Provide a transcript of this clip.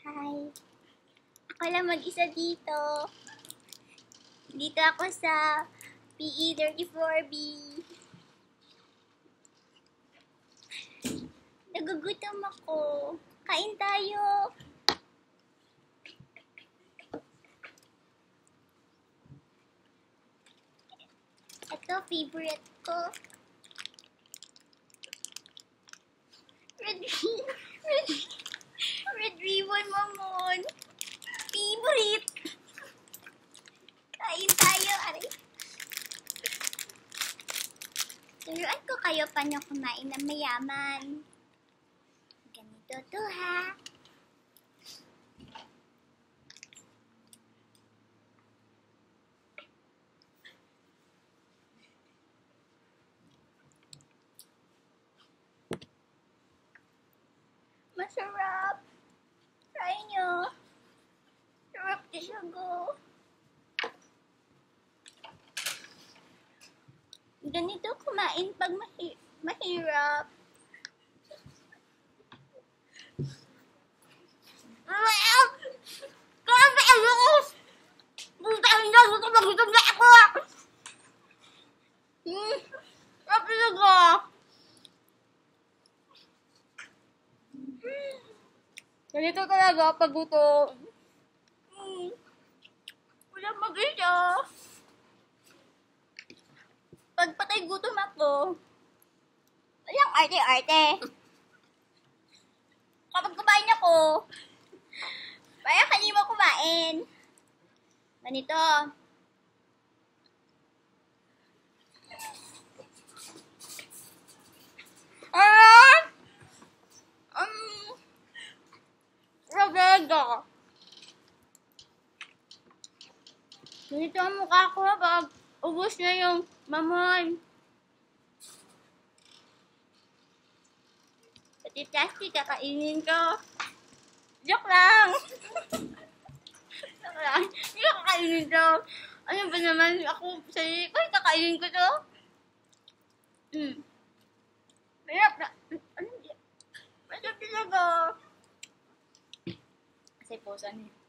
Hi. Ako lang mag-isa dito. Dito ako sa PE 34B. Nagugutom ako. Kain tayo. Ito, favorite ko. Red ribbon, mamon. Favorite. Kain tayo, aray. Turuan ko kayo paano kumain ng mayaman. Ganito to, ha. Masarap. Try nyo. Sarap din siya, go. Ganito kumain pag mahirap. Grabe, ayos! Bukain na, gutom na ako! Sarap talaga. Ganito talaga pag gutom. Walang mag-isa. Pag patay gutom ako, walang arte-arte. Kapag kumain ako, parang kanina mo kumain. Ganito. Raga. Ganito ang mukha ko pag ubos na yung mamon. Pati plastic, kakainin ko. Joke lang. Joke lang. Hindi ko kakainin to. Ano ba naman ako sa ko, kakainin ko to. Mayroon na. Ano hindi? Masarap talaga. Kasi posan eh.